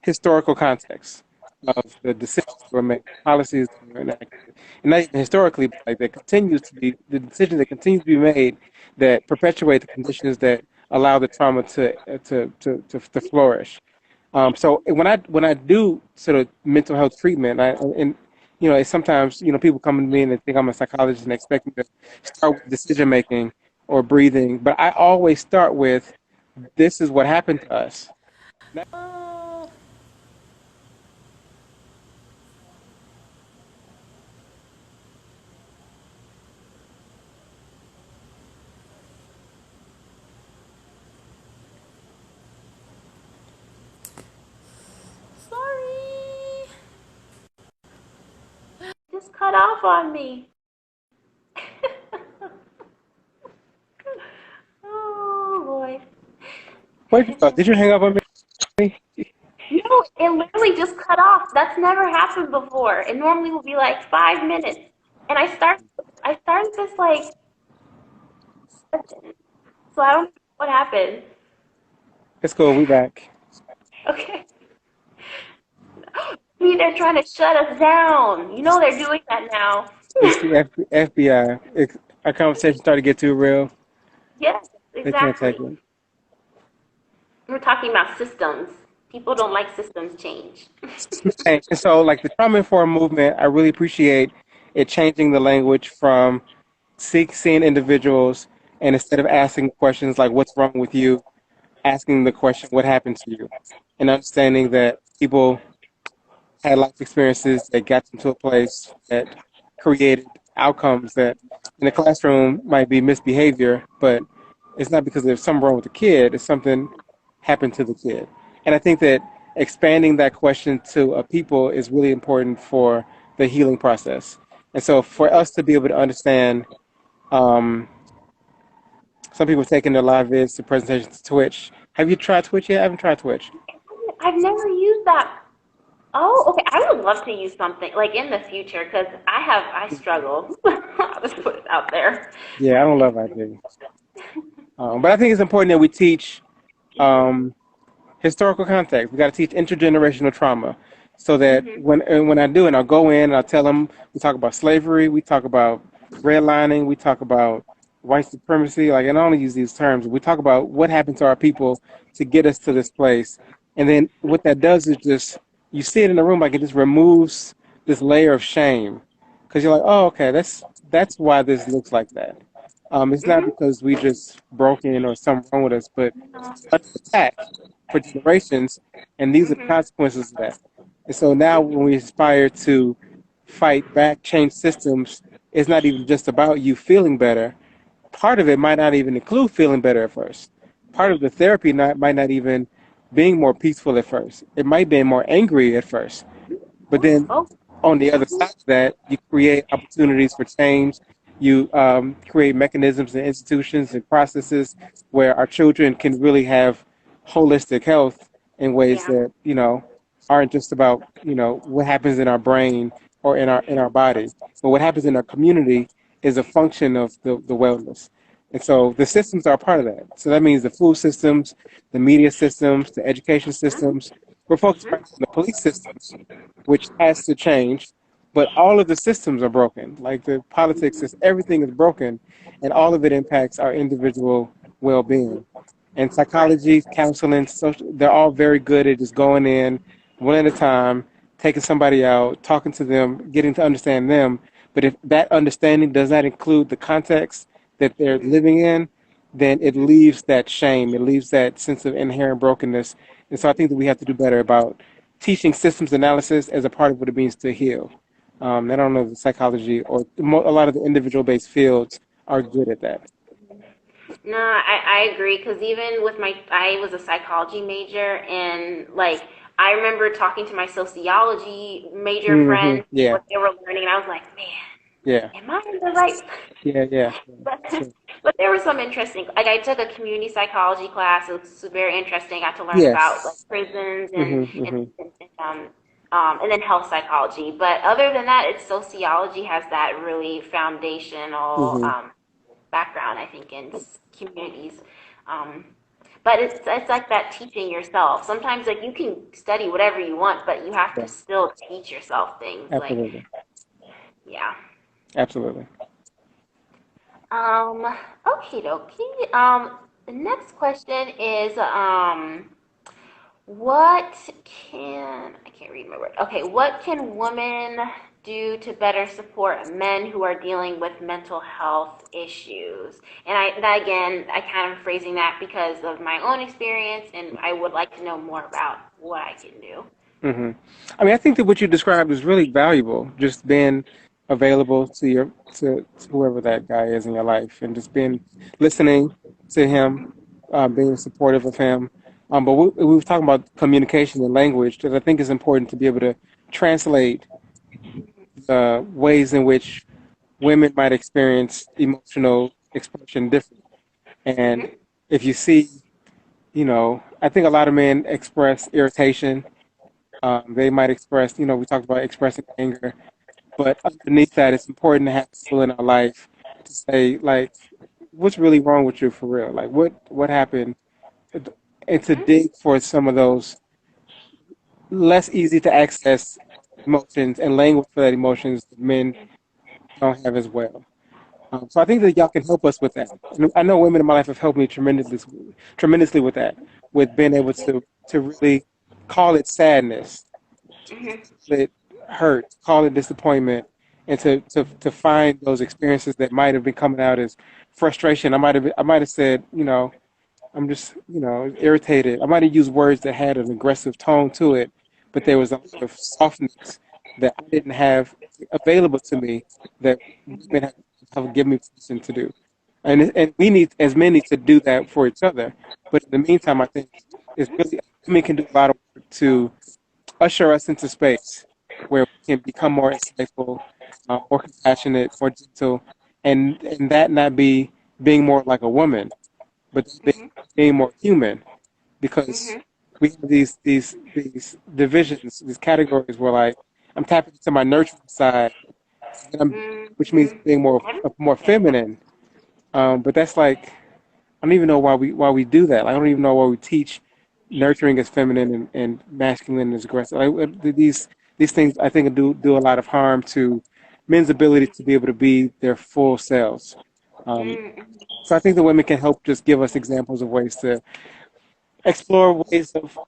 historical context of the decisions that were made, policies that were enacted, and not even historically, but like the decisions that continue to be made that perpetuate the conditions that allow the trauma to flourish. So when I do sort of mental health treatment, it's sometimes people come to me and they think I'm a psychologist and expect me to start with decision making or breathing, but I always start with this is what happened to us. Oh, sorry. Just cut off on me. Oh boy. Wait, did you hang up on me? No, it literally just cut off. That's never happened before. It normally will be like 5 minutes. And I started this like session. So I don't know what happened. It's cool. We back. Okay. See, they're trying to shut us down. You know they're doing that now. It's the FBI. Our conversation started to get too real. Yes. They can't take exactly. it. We're talking about systems. People don't like systems change. Systems change. And so, like the trauma informed movement, I really appreciate it changing the language from seeing individuals and instead of asking questions like "What's wrong with you?" asking the question "What happened to you?" and understanding that people had life experiences that got them to a place that created outcomes that in the classroom might be misbehavior, but it's not because there's something wrong with the kid, it's something happened to the kid. And I think that expanding that question to a people is really important for the healing process. And so for us to be able to understand, um, some people taking their live vids to presentations to Twitch. Have you tried Twitch yet? I haven't tried Twitch. I've never used that. Oh, okay. I would love to use something like in the future because I struggle. I'll just put it out there. Yeah, I don't love IT. But I think it's important that we teach um, historical context. We got to teach intergenerational trauma, so that Mhm. when I do, and I'll go in and I'll tell them, we talk about slavery, we talk about redlining, we talk about white supremacy. Like, and I only use these terms. We talk about what happened to our people to get us to this place, and then what that does is just you see it in the room, like it just removes this layer of shame, because you're like, oh, okay, that's why this looks like that. It's not Mhm. because we just broke in or something wrong with us, but it's under attack for generations, and these are the Mhm. consequences of that. And so now, when we aspire to fight back, change systems, it's not even just about you feeling better. Part of it might not even include feeling better at first. Part of the therapy might not even being more peaceful at first. It might be more angry at first. But then Oh. on the other side of that, you create opportunities for change. You create mechanisms and institutions and processes where our children can really have holistic health in ways Yeah. that aren't just about what happens in our brain or in our body, but what happens in our community is a function of the wellness. And so the systems are a part of that. So that means the food systems, the media systems, the education systems. We're focused right Mhm. now on the police systems, which has to change. But all of the systems are broken. Like the politics is everything is broken, and all of it impacts our individual well-being. And Right. psychology, counseling, social, they're all very good at just going in one at a time, taking somebody out, talking to them, getting to understand them. But if that understanding does not include the context that they're Mhm. living in, then it Mhm. leaves that shame, it leaves that sense of inherent brokenness. And so I think that we have to do better about teaching systems analysis as a part of what it means to heal. I don't know if the psychology or a lot of the individual based fields are good at that. No, I agree because even with I was a psychology major and like I remember talking to my sociology major Hmm. friends, Yeah, what they were learning, and I was like, man, yeah, am I in the right? yeah, yeah. But So, but there was some interesting. Like I took a community psychology class. It was very interesting. I got to learn about like yes. prisons Hmm. Hmm. and then health psychology. But other than that, it's sociology has that really foundational Hmm. background. I think in communities. Um, but it's like that teaching yourself. Sometimes like you can study whatever you want, but you have Yeah, to still teach yourself things. Like absolutely, yeah. absolutely. Um, okay, dokie. The next question is, what I can't read my word. Okay, what can women do to better support men who are dealing with mental health issues? And that again, I kind of phrasing that because of my own experience, and I would like to know more about what I can do. Hmm. I mean, I think that what you described is really valuable. Just being available to to whoever that guy is in your life, and just being listening to him, being supportive of him. But we were talking about communication and language, because I think it's important to be able to translate the ways in which women might experience emotional expression differently. And Mm-hmm. if you see, I think a lot of men express irritation. They might express, we talked about expressing anger, but underneath that, it's important to have people in our life to say, like, what's really wrong with you for real? Like, what happened? And to Mm-hmm. dig for some of those less easy to access emotions and language for that emotions that men don't have as well. So I think that y'all can help us with that. And I know women in my life have helped me tremendously with that, with being able to really call it sadness, Mhm. call it hurt, call it disappointment, and to find those experiences that might have been coming out as frustration. I might have said, I'm just, irritated. I might have used words that had an aggressive tone to it, but there was a lot of softness that I didn't have available to me that women have given me permission to do. And we need, as men, need to do that for each other. But in the meantime, I think it's really, women can do a lot of work to usher us into space where we can become more insightful, more compassionate, more gentle, and that not be being more like a woman, but being more human, because Mhm. we have these divisions, these categories where like I'm tapping into my nurturing side, and which means Mhm. being more feminine. But that's like I don't even know why we do that. I don't even know why we teach nurturing as feminine and masculine as aggressive. These things I think do a lot of harm to men's ability to be able to be their full selves. Um, Mhm. so I think the women can help just give us examples of ways to explore ways of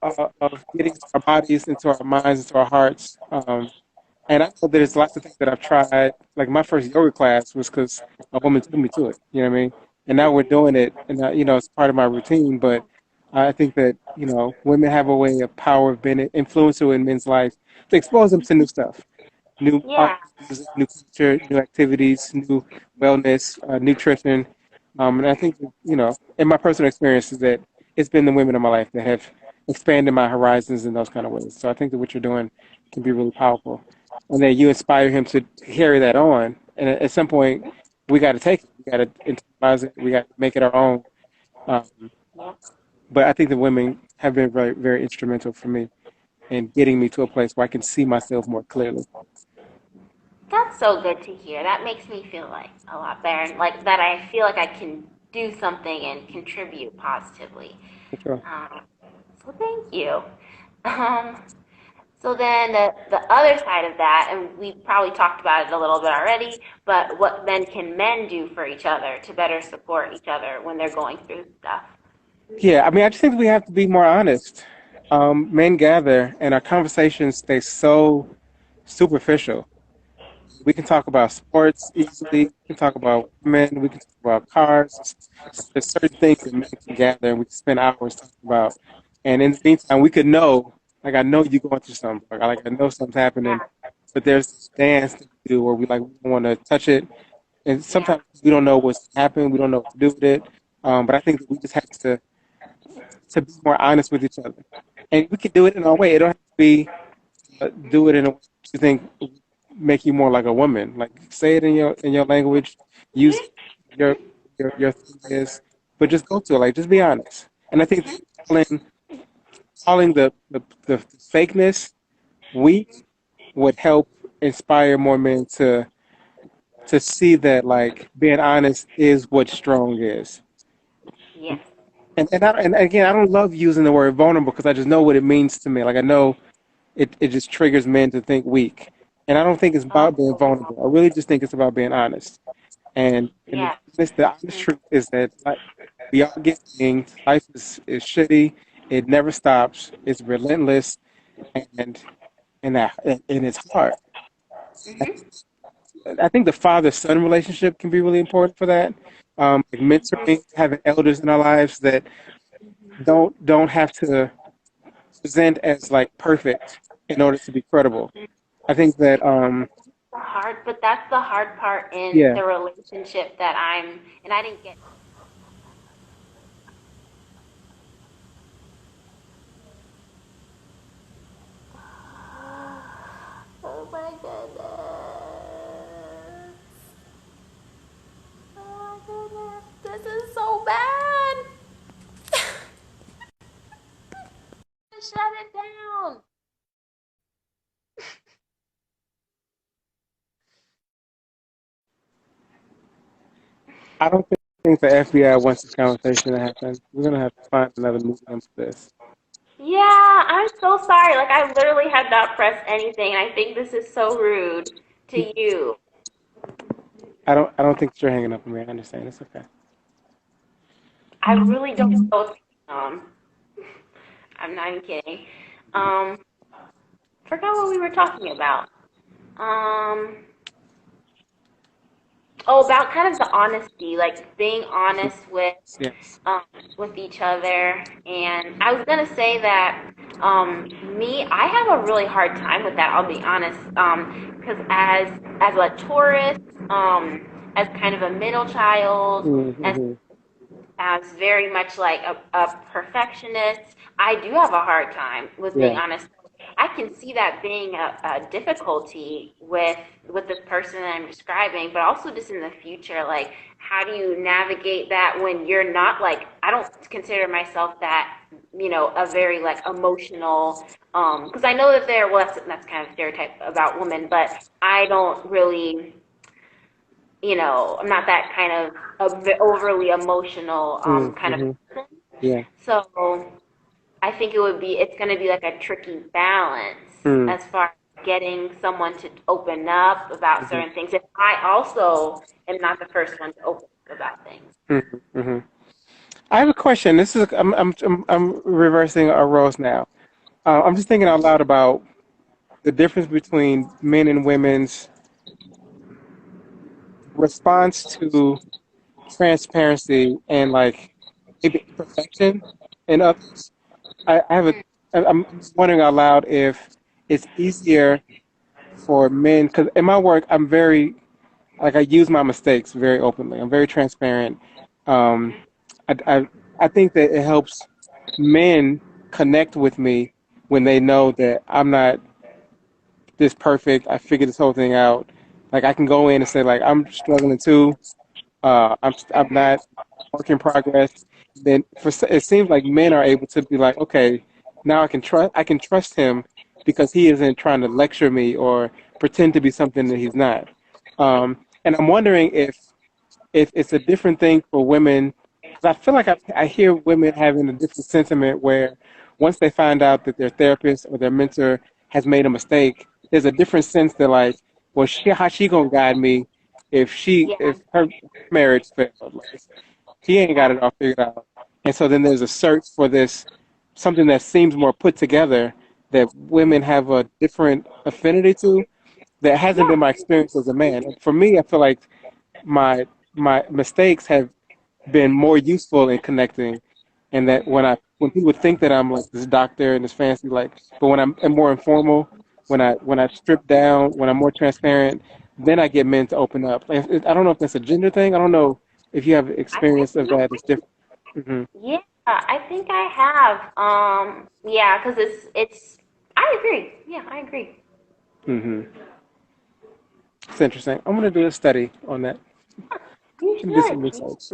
getting into our bodies, into our minds, into our hearts. And I know there's lots of things that I've tried. Like my first yoga class was because a woman took me to it. You know what I mean? And now we're doing it, and it's part of my routine. But I think that women have a way of power of being influential in men's life to expose them to new stuff, new art, Yeah. music, new culture, new activities, new wellness, nutrition. And I think that, in my personal experience, is that it's been the women in my life that have expanded my horizons in those kind of ways. So I think that what you're doing can be really powerful. And then you inspire him to carry that on. And at some point, we got to take it. We got to internalize it. We got to make it our own. Um, Yeah. but I think the women have been very, very instrumental for me in getting me to a place where I can see myself more clearly. That's so good to hear. That makes me feel like a lot better, and like that I feel like I can do something and contribute positively. For sure. Um, so thank you. Um, so then the other side of that, and we probably talked about it a little bit already, but what then can men do for each other to better support each other when they're going through stuff? Yeah, I mean, I just think we have to be more honest. Men gather, and our conversations stay so superficial. We can talk about sports easily. We can talk about women. We can talk about cars. There's certain things that men can gather, and we can spend hours talking about. And in the meantime, we could know, like I know you're going through something. Like I know something's happening, Yeah, but there's this dance that we do where we don't want to touch it, and yeah, sometimes we don't know what's happened. We don't know what to do with it. But I think that we just have to be more honest with each other, and we can do it in our way. It don't have to be do it in a way that you think make you more like a woman. Like say it in your language, use your your thing is, but just go to it. Like just be honest. And I think calling calling the fakeness weak would help inspire more men to see that like being honest is what strong is. yes, And again, I don't love using the word vulnerable because I just know what it means to me. Like I know it just triggers men to think weak. And I don't think it's oh, about being vulnerable. I really just think it's about being honest. And yeah, the honest truth is that like we all get things. Life is shitty. It never stops. It's relentless, and and it's hard. I think the father son relationship can be really important for that. Like mentoring, having elders in our lives that don't have to present as like perfect in order to be credible. I think that the hard, but that's the hard part in yeah, the relationship that I'm, and I didn't get. Oh my goodness. Oh my goodness. This is so bad. Shut it down. I don't think the FBI wants this conversation to happen. We're gonna have to find another medium for this. Yeah, I'm so sorry. Like, I literally had not pressed anything, and I think this is so rude to you. I don't think that you're hanging up on me. I understand. It's okay. I really don't know what's going on. I'm not even kidding. Um, Forgot what we were talking about. Um, oh, about kind of the honesty, like being honest Yes. um, with each other. And I was gonna say that I have a really hard time with that. I'll be honest, because as a tourist, as kind of a middle child, Mm-hmm. as very much like a perfectionist, I do have a hard time with being Yeah. honest. I can see that being a difficulty with this person that I'm describing, but also just in the future, like how do you navigate that when you're not like I don't consider myself that a very like emotional because I know that that's kind of stereotype about women, but I don't really I'm not that kind of overly emotional kind of Mm-hmm. person. Yeah. So I think it's going to be like a tricky balance Mm-hmm. as far as getting someone to open up about Mm-hmm. certain things. If I also am not the first one to open up about things. Mm-hmm. I have a question. I'm reversing our roles now. I'm just thinking out loud about the difference between men and women's response to transparency and like maybe imperfection in others. I have a. I'm wondering out loud if it's easier for men because in my work I'm very like I use my mistakes very openly. I'm very transparent. Um, I, I I think that it helps men connect with me when they know that I'm not this perfect. I figured this whole thing out. Like I can go in and say like I'm struggling too. I'm not work in progress. Then it seems like men are able to be like, okay, now I can trust him because he isn't trying to lecture me or pretend to be something that he's not. And I'm wondering if it's a different thing for women, because I feel like I hear women having a different sentiment where once they find out that their therapist or their mentor has made a mistake, there's a different sense that like, well, how she gonna guide me Yeah, if her marriage failed? Like, she ain't got it all figured out. And so then there's a search for this something that seems more put together that women have a different affinity to that hasn't yeah, been my experience as a man. And for me, I feel like my my mistakes have been more useful in connecting, and that when people think that I'm like this doctor and this fancy like, but when I'm more informal, when I strip down, when I'm more transparent, then I get men to open up. Like, I don't know if that's a gender thing. I don't know if you have I experience of think that. It's different. Hmm. yeah, I think I have. Yeah, because it's. I agree. Yeah, I agree. Hmm. It's interesting. I'm gonna do a study on that. You I'm gonna do some should. research.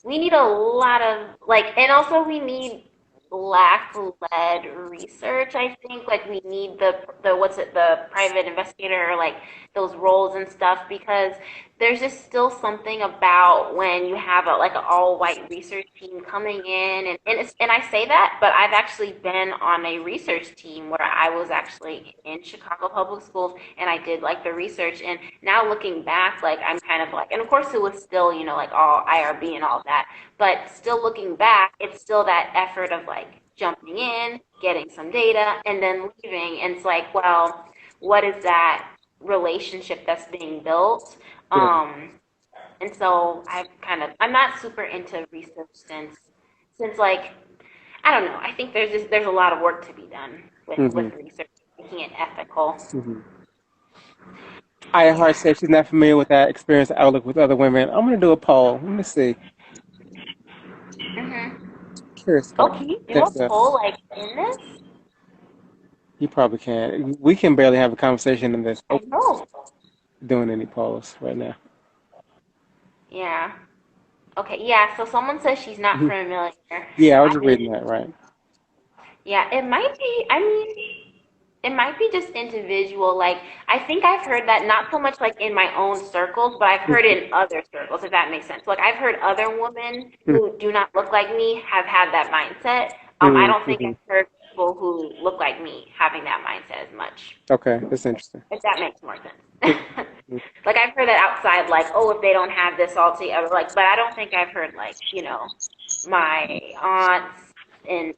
We need a lot of like, and also we need black-led research. I think like we need the what's it the private investigator or like those roles and stuff because there's just still something about when you have a like an all-white research team coming in and I say that, but I've actually been on a research team where I was actually in Chicago Public Schools and I did like the research and now looking back, like I'm kind of like, and of course it was still, like all IRB and all that, but still looking back, it's still that effort of like jumping in, getting some data, and then leaving. And it's like, well, what is that relationship that's being built? Yeah. Um, and so I'm not super into research since like, I don't know. I think there's a lot of work to be done Hmm. with research, making it ethical. Hmm. Aya Hart Yeah. said she's not familiar with that experience outlook with other women. I'm gonna do a poll. Let me see. Hmm. Curious Oh, about can you do a that. poll like in this? You probably can. We can barely have a conversation in this. I Nope, know. doing any polls right now. Yeah. Okay. Yeah. So someone says she's not Mhm. familiar. Yeah, I was I just did. reading that, right. Yeah. It might be. I mean, it might be just individual. Like, I think I've heard that not so much like in my own circles, but I've heard Mhm. in other circles, if that makes sense. Like, I've heard other women Mhm. who do not look like me have had that mindset. I don't think Mhm. I've heard people who look like me having that mindset as much. Okay, that's interesting. If that makes more sense. Mhm. Like I've heard that outside, like, oh, if they don't have this all together, like, but I don't think I've heard like, my aunts and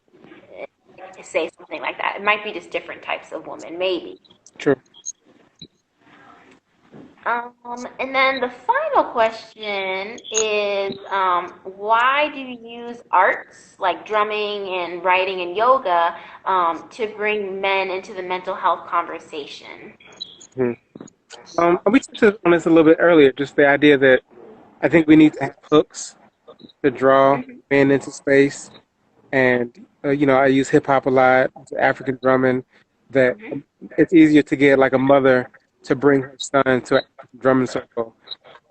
say something like that. It might be just different types of women, maybe. True. And then the final question is, why do you use arts like drumming and writing and yoga to bring men into the mental health conversation? Mhm. We touched on this a little bit earlier, just the idea that I think we need to have hooks to draw Hmm. men into space. And, I use hip hop a lot, African drumming, that Hmm. it's easier to get like a mother to bring her son to an African drumming circle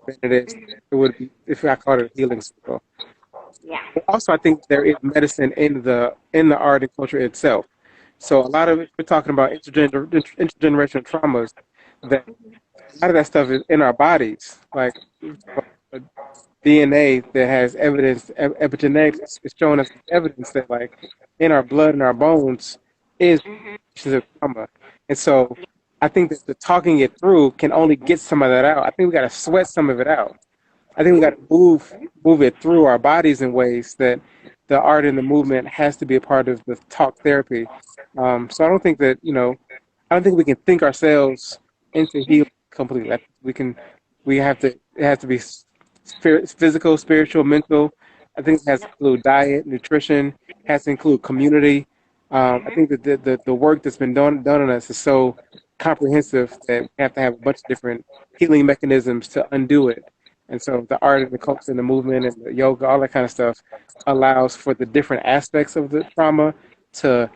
than Hmm. it would be if I called it a healing circle. Yeah. But also, I think there is medicine in the art and culture itself. So a lot of it, we're talking about intergenerational traumas, that a lot of that stuff is in our bodies. Like DNA that has evidence, epigenetics is showing us evidence that, like, in our blood and our bones is Hmm. of trauma. And so I think that the talking it through can only get some of that out. I think we got to sweat some of it out. I think we got to move it through our bodies in ways that the art and the movement has to be a part of the talk therapy. So I don't think that, I don't think we can think ourselves into healing completely. I think it has to be physical, spiritual, mental. I think it has to Yep. include diet, nutrition, has to include community. I Hmm. think that the work that's been done on us is so comprehensive that we have to have a bunch of different healing mechanisms to undo it. And so the art and the culture and the movement and the yoga, all that kind of stuff allows for the different aspects of the trauma to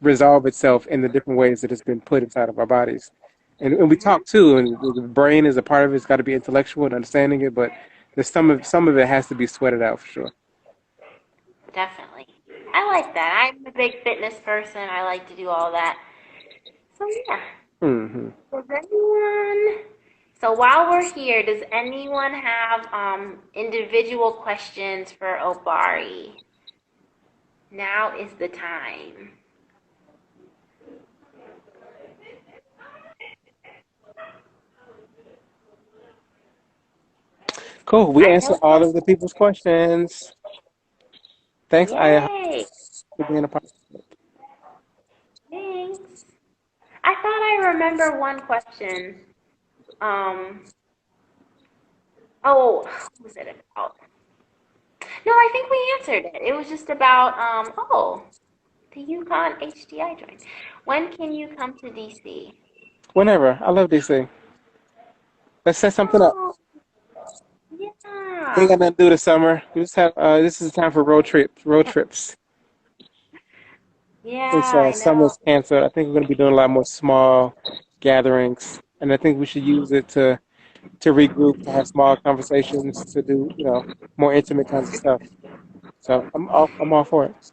resolve itself in the different ways that it's been put inside of our bodies. And we Hmm. talk too, and the brain is a part of it. It's got to be intellectual and understanding it, but there's some of it has to be sweated out for sure. Definitely. I like that. I'm a big fitness person. I like to do all that. So yeah. Hmm. Does anyone? So while we're here, does anyone have individual questions for Obari? Now is the time. Cool. We I answered know. all of the people's questions. Thanks, Aya, Yay! for being a part. Thanks. I thought I remember one question. Um. Oh, what was it about? No, I think we answered it. It was just about the Yukon HDI joint. When can you come to DC? Whenever. I love DC. Let's set something up. Oh, We ain't yeah. got nothing to do this summer. We just have this is the time for road trips. Since Yeah, I know. summer's canceled, I think we're going to be doing a lot more small gatherings, and I think we should use it to regroup, to have small conversations, to do more intimate kinds of stuff. So I'm all for it.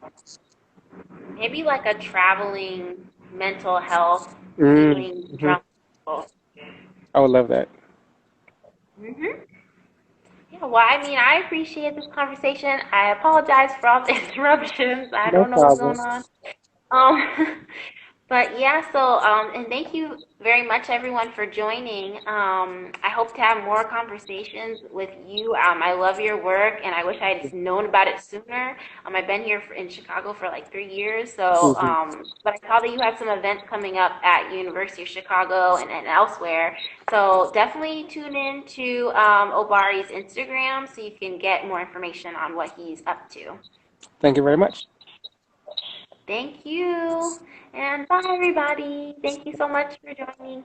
Maybe like a traveling mental health healing Mm-hmm. drum. I would love that. Mm-hmm. Yeah, well, I mean, I appreciate this conversation. I apologize for all the interruptions. I No don't know what's problem. going on. Um, but yeah, so and thank you very much, everyone, for joining. I hope to have more conversations with you. I love your work, and I wish I'd known about it sooner. I've been here in Chicago for like 3 years, so Hmm. but I saw that you had some events coming up at University of Chicago and elsewhere. So definitely tune in to Obari's Instagram so you can get more information on what he's up to. Thank you very much. Thank you. And bye, everybody. Thank you so much for joining.